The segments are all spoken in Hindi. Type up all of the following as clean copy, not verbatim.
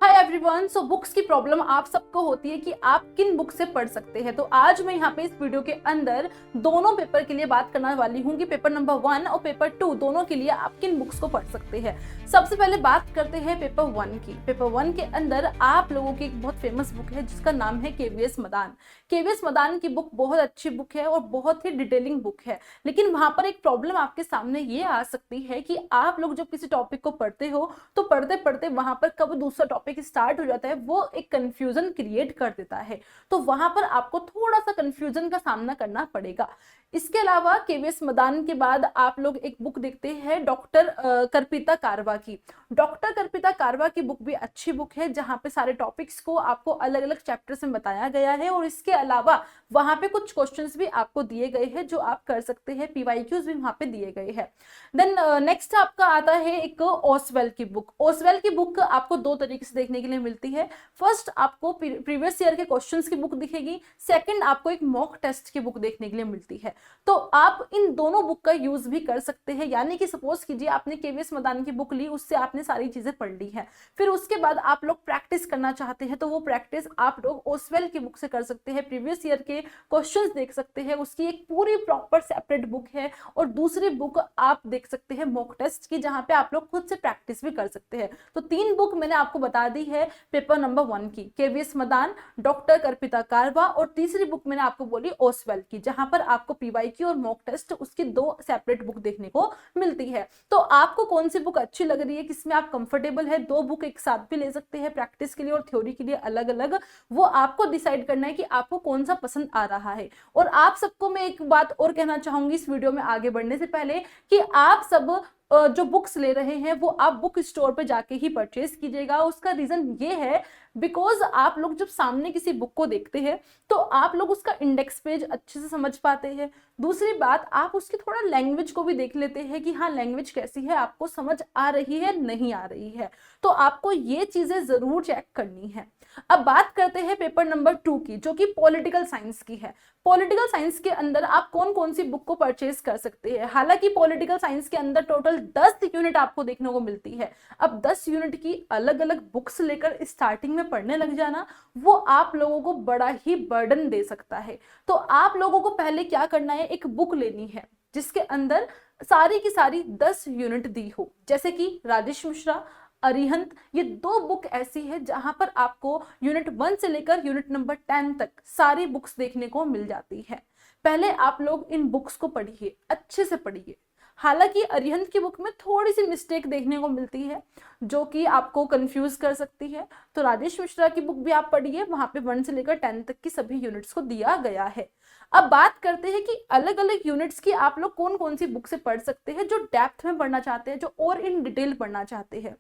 Hi everyone. सो बुक्स की प्रॉब्लम आप सबको होती है कि आप किन बुक से पढ़ सकते हैं। तो आज मैं यहाँ पे इस वीडियो के अंदर दोनों पेपर के लिए बात करने वाली हूँ कि पेपर नंबर 1 और पेपर 2 दोनों के लिए आप किन बुक्स को पढ़ सकते हैं। सबसे पहले बात करते हैं पेपर 1 की। पेपर 1 के अंदर आप लोगों की एक बहुत फेमस बुक है जिसका नाम है केवीएस मदान। केवीएस मदान की बुक बहुत अच्छी बुक है और बहुत ही डिटेलिंग बुक है, लेकिन वहां पर एक प्रॉब्लम आपके सामने ये आ सकती है कि आप लोग जब किसी टॉपिक को पढ़ते हो तो पढ़ते पढ़ते वहां पर कब दूसरा टॉपिक स्टार्ट हो जाता है, वो एक कंफ्यूजन क्रिएट कर देता है। तो वहां पर आपको थोड़ा सा कंफ्यूजन का सामना करना पड़ेगा। इसके अलावा केवीएस मदान के बाद आप लोग एक बुक देखते हैं डॉक्टर कर्पिता कारवा की। डॉक्टर कर्पिता कारवा की बुक भी अच्छी बुक है जहां पे सारे टॉपिक्स को आपको अलग अलग चैप्टर्स में बताया गया है और इसके अलावा वहां पे कुछ क्वेश्चंस भी आपको दिए गए हैं जो आप कर सकते हैं, पीवाईक्यूज भी वहां पे दिए गए हैं। देन नेक्स्ट आपका आता है एक ओसवेल की बुक। ओसवेल की बुक आपको दो तरीके से देखने के लिए मिलती है। फर्स्ट आपको प्रीवियस ईयर के क्वेश्चंस की बुक दिखेगी, सेकंड आपको एक मॉक टेस्ट की बुक देखने के लिए मिलती है। तो आप इन दोनों बुक का यूज भी कर सकते हैं, यानी कि सपोज कीजिए आपने केवीएस मदान की बुक ली, उससे आपने सारी चीजें पढ़ ली है, फिर उसके बाद आप लोग प्रैक्टिस करना चाहते हैं तो वो प्रैक्टिस आप लोग ओसवेल की बुक से कर सकते हैं। प्रीवियस ईयर के क्वेश्चंस देख सकते हैं, उसकी एक पूरी प्रॉपर सेपरेट बुक है। और दूसरी बुक आप देख सकते हैं मॉक टेस्ट की, जहां पे आप लोग खुद से प्रैक्टिस भी कर सकते हैं। तो तीन बुक मैंने आपको बता दी है पेपर नंबर 1 की, केवीएस मदान, डॉक्टर कर्पिता कारवा और तीसरी बुक मैंने आपको बोली ओसवेल की, जहां पर आपको पीवाईक्यू और मॉक टेस्ट उसकी दो सेपरेट बुक देखने को मिलती है। तो आपको कौन सी बुक अच्छी लग रही है, किसमें आप कंफर्टेबल है, दो बुक एक साथ भी ले सकते हैं प्रैक्टिस के लिए और थ्योरी के लिए अलग अलग, वो आपको डिसाइड करना है कि आपको कौन सा पसंद आ रहा है। और आप सबको मैं एक बात और कहना चाहूंगी इस वीडियो में आगे बढ़ने से पहले कि आप सब जो बुक्स ले रहे हैं वो आप बुक स्टोर पे जाके ही परचेज कीजिएगा। उसका रीजन ये है बिकॉज आप लोग जब सामने किसी बुक को देखते हैं तो आप लोग उसका इंडेक्स पेज अच्छे से समझ पाते हैं। दूसरी बात, आप उसकी थोड़ा लैंग्वेज को भी देख लेते हैं कि हाँ लैंग्वेज कैसी है, आपको समझ आ रही है नहीं आ रही है। तो आपको ये चीजें जरूर चेक करनी है। अब बात करते हैं पेपर नंबर 2 की, जो कि पॉलिटिकल साइंस की है। पॉलिटिकल साइंस के अंदर आप कौन कौन सी बुक को परचेज कर सकते हैं। हालांकि पॉलिटिकल साइंस के अंदर टोटल 10 यूनिट आपको देखने को मिलती है। अब 10 यूनिट की अलग अलग बुक्स लेकर स्टार्टिंग में पढ़ने लग जाना वो आप लोगों को बड़ा ही बर्डन दे सकता है। तो आप लोगों को पहले क्या करना है, एक बुक लेनी है जिसके अंदर सारी की सारी 10 यूनिट दी हो, जैसे कि राजेश मिश्रा, अरिहंत। ये दो बुक ऐसी है जहां पर आपको यूनिट 1 से लेकर यूनिट नंबर 10 तक सारी बुक्स देखने को मिल जाती है। पहले आप लोग इन बुक्स को पढ़िए, अच्छे से पढ़िए। हालांकि अरिहंत की बुक में थोड़ी सी मिस्टेक देखने को मिलती है जो कि आपको कंफ्यूज कर सकती है। तो राजेश मिश्रा की बुक भी आप पढ़िए, वहां पे 1 से लेकर 10 तक की सभी यूनिट्स को दिया गया है। अब बात करते हैं कि अलग अलग यूनिट्स की आप लोग कौन कौन सी बुक से पढ़ सकते हैं, जो डेप्थ में पढ़ना चाहते हैं, जो और इन डिटेल पढ़ना चाहते हैं।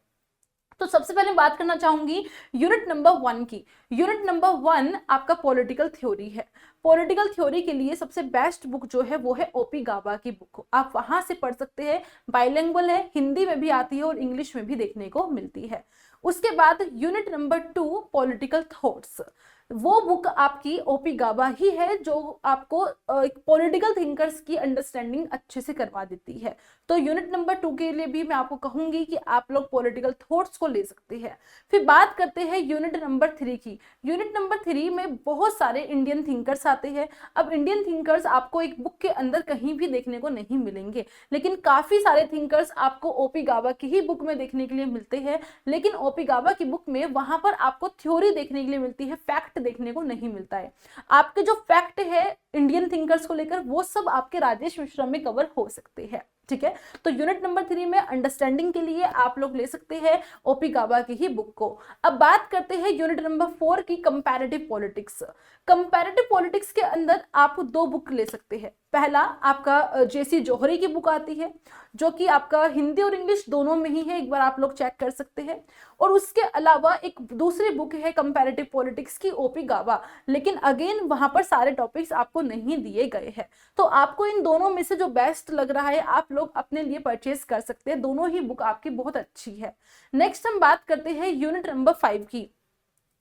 तो सबसे पहले बात करना चाहूंगी यूनिट नंबर 1 की। यूनिट नंबर 1 आपका पॉलिटिकल थ्योरी है। पॉलिटिकल थ्योरी के लिए सबसे बेस्ट बुक जो है वो है ओपी गाबा की बुक, आप वहां से पढ़ सकते हैं। बाइलिंगुअल है, हिंदी में भी आती है और इंग्लिश में भी देखने को मिलती है। उसके बाद यूनिट नंबर 2 पॉलिटिकल थॉट्स, वो बुक आपकी ओपी गाबा ही है जो आपको एक पॉलिटिकल थिंकर्स की अंडरस्टैंडिंग अच्छे से करवा देती है। तो यूनिट नंबर 2 के लिए भी मैं आपको कहूंगी कि आप लोग पॉलिटिकल थॉट्स को ले सकते हैं। फिर बात करते हैं यूनिट नंबर 3 की। यूनिट नंबर 3 में बहुत सारे इंडियन थिंकर्स आते हैं। अब इंडियन थिंकर्स आपको एक बुक के अंदर कहीं भी देखने को नहीं मिलेंगे, लेकिन काफी सारे थिंकर्स आपको ओपी गाबा की ही बुक में देखने के लिए मिलते हैं। लेकिन ओपी गाबा की बुक में वहां पर आपको थ्योरी देखने के लिए मिलती है, फैक्ट देखने को नहीं मिलता है। आपके जो फैक्ट है इंडियन थिंकर्स को लेकर वो सब आपके राजेश मिश्रा में कवर हो सकते हैं। ठीक है, तो यूनिट नंबर 3 में अंडरस्टैंडिंग के लिए आप लोग ले सकते हैं ओपी गाबा की ही बुक को। अब बात करते हैं यूनिट नंबर 4 की, कंपैरेटिव पॉलिटिक्स। कंपैरेटिव पॉलिटिक्स के अंदर आप दो बुक ले सकते हैं। पहला आपका जेसी जौहरी की बुक आती है जो कि आपका हिंदी और इंग्लिश दोनों में ही है, एक बार आप लोग चेक कर सकते हैं। और उसके अलावा एक दूसरी बुक है कंपैरेटिव पॉलिटिक्स की ओपी गाबा, लेकिन अगेन वहां पर सारे टॉपिक्स आपको नहीं दिए गए हैं। तो आपको इन दोनों में से जो बेस्ट लग रहा है आप लोग अपने लिए परचेज कर सकते हैं, दोनों ही बुक आपकी बहुत अच्छी है। नेक्स्ट हम बात करते हैं यूनिट नंबर 5 की,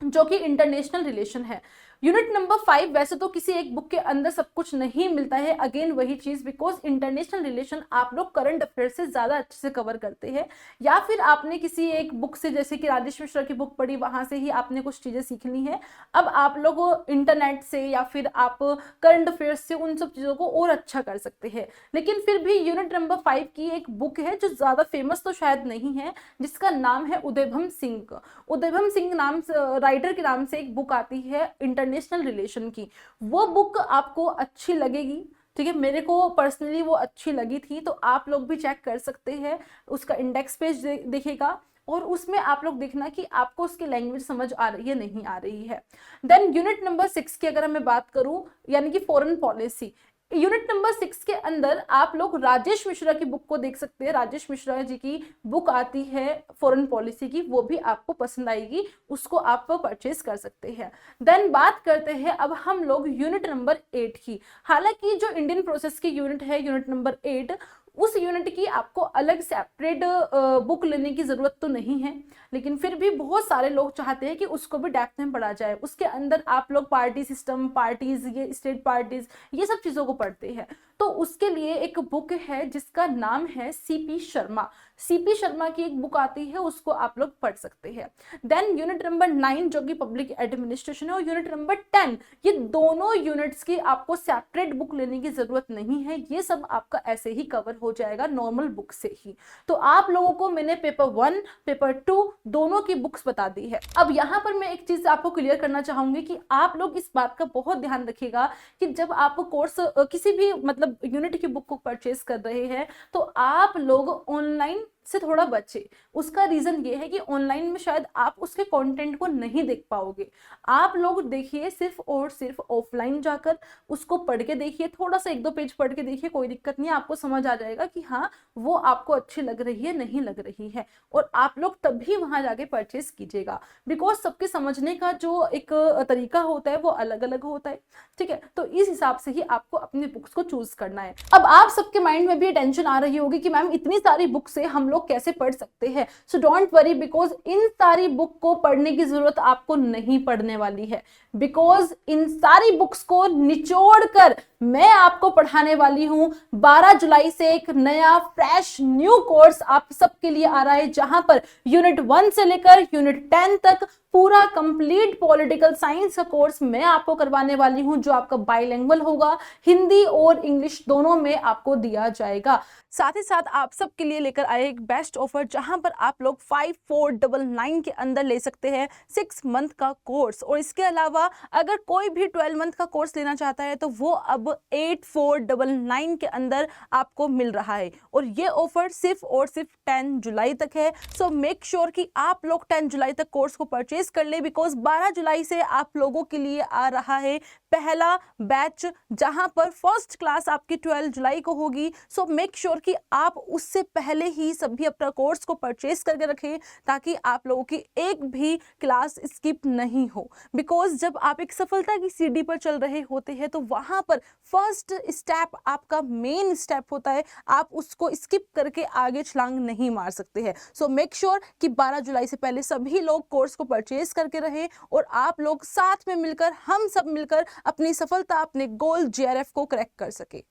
जो कि इंटरनेशनल रिलेशन है। यूनिट नंबर 5, वैसे तो किसी एक बुक के अंदर सब कुछ नहीं मिलता है, अगेन वही चीज, बिकॉज इंटरनेशनल रिलेशन आप लोग करंट अफेयर से ज्यादा अच्छे से कवर करते हैं, या फिर आपने किसी एक बुक से, जैसे कि राजेश मिश्रा की बुक पढ़ी, वहां से ही आपने कुछ चीजें सीख ली हैं। अब आप लोग इंटरनेट से या फिर आप करंट अफेयर्स से उन सब चीजों को और अच्छा कर सकते हैं। लेकिन फिर भी यूनिट नंबर 5 की एक बुक है जो ज्यादा फेमस तो शायद नहीं है, जिसका नाम है उदयभम सिंह। उदयभम सिंह नाम राइटर के नाम से एक बुक आती है इंटरनेशनल रिलेशन की। वो बुक आपको अच्छी लगेगी, ठीक है, मेरे को पर्सनली वो अच्छी लगी थी, तो आप लोग भी चेक कर सकते हैं। उसका इंडेक्स पेज देखेगा और उसमें आप लोग देखना कि आपको उसकी लैंग्वेज समझ आ रही है नहीं आ रही है। देन यूनिट नंबर 6 की अगर मैं बात करूं, यानी कि फॉरेन पॉलिसी, यूनिट नंबर 6 के अंदर आप लोग राजेश मिश्रा की बुक को देख सकते हैं। राजेश मिश्रा जी की बुक आती है फॉरेन पॉलिसी की, वो भी आपको पसंद आएगी, उसको आप परचेज कर सकते हैं। देन बात करते हैं अब हम लोग यूनिट नंबर 8 की। हालांकि जो इंडियन प्रोसेस की यूनिट है, यूनिट नंबर 8, उस यूनिट की आपको अलग सेपरेट बुक लेने की जरूरत तो नहीं है, लेकिन फिर भी बहुत सारे लोग चाहते हैं कि उसको भी डेप्थ में पढ़ा जाए। उसके अंदर आप लोग पार्टी सिस्टम, पार्टीज, ये स्टेट पार्टीज, ये सब चीजों को पढ़ते हैं। तो उसके लिए एक बुक है जिसका नाम है सीपी शर्मा। सीपी शर्मा की एक बुक आती है, उसको आप लोग पढ़ सकते हैं। देन यूनिट नंबर 9 जो कि पब्लिक एडमिनिस्ट्रेशन है, और यूनिट नंबर 10, ये दोनों यूनिट्स की आपको सेपरेट बुक लेने की जरूरत नहीं है, ये सब आपका ऐसे ही कवर हो जाएगा नॉर्मल बुक से ही। तो आप लोगों को मैंने पेपर 1, पेपर 2 दोनों की बुक्स बता दी है। अब यहाँ पर मैं एक चीज आपको क्लियर करना चाहूंगी कि आप लोग इस बात का बहुत ध्यान रखिएगा कि जब आप कोर्स किसी भी मतलब यूनिट की बुक को परचेज कर रहे हैं, तो आप लोग ऑनलाइन से थोड़ा बचे। उसका रीजन ये है कि ऑनलाइन में शायद आप उसके कंटेंट को नहीं देख पाओगे। आप लोग देखिए सिर्फ और सिर्फ ऑफलाइन जाकर उसको पढ़ के देखिए, थोड़ा सा 1-2 पेज पढ़ के देखिए, कोई दिक्कत नहीं है, आपको समझ आ जाएगा कि हाँ वो आपको अच्छी लग रही है नहीं लग रही है, और आप लोग तभी वहां जाके परचेज कीजिएगा। बिकॉज सबके समझने का जो एक तरीका होता है वो अलग अलग होता है, ठीक है। तो इस हिसाब से ही आपको अपनी बुक्स को चूज करना है। अब आप सबके माइंड में भी टेंशन आ रही होगी कि मैम इतनी सारी बुक से हम लोग कैसे पढ़ सकते हैं। So don't worry, because in सारी बुक को पढ़ने की जरूरत आपको नहीं पड़ने वाली है, बिकॉज इन सारी बुक्स को निचोड़ कर मैं आपको पढ़ाने वाली हूं। 12 जुलाई से एक नया फ्रेश न्यू कोर्स आप सबके लिए आ रहा है, जहां पर यूनिट 1 से लेकर यूनिट 10 तक पूरा कंप्लीट पॉलिटिकल साइंस का कोर्स मैं आपको करवाने वाली हूं, जो आपका बाइलिंगुअल होगा, हिंदी और इंग्लिश दोनों में आपको दिया जाएगा। साथ ही साथ आप सबके लिए लेकर आए एक बेस्ट ऑफर, जहां पर आप लोग 5499 के अंदर ले सकते हैं 6 मंथ का कोर्स, और इसके अलावा अगर कोई भी 12 मंथ का कोर्स लेना चाहता है तो वो अब 8499 के अंदर आपको मिल रहा है, और ये ऑफर सिर्फ और सिर्फ 10 जुलाई तक है। सो मेक श्योर कि आप लोग 10 जुलाई तक कोर्स को परचेज कर ले, बिकॉज 12 जुलाई से आप लोगों के लिए आ रहा है पहला बैच, जहां पर फर्स्ट क्लास आपकी 12 जुलाई को होगी। सो मेक श्योर कि आप उससे पहले ही सभी अपना कोर्स को परचेज करके रखें, ताकि आप लोगों की एक भी क्लास स्किप नहीं हो। बिकॉज जब आप एक सफलता की सीढ़ी पर चल रहे होते हैं तो वहां पर फर्स्ट स्टेप आपका मेन स्टेप होता है, आप उसको स्किप करके आगे छलांग नहीं मार सकते हैं। सो मेक श्योर कि 12 जुलाई से पहले सभी लोग कोर्स को परचेज करके रहे, और आप लोग साथ में मिलकर, हम सब मिलकर अपनी सफलता, अपने गोल JRF को क्रैक कर सके।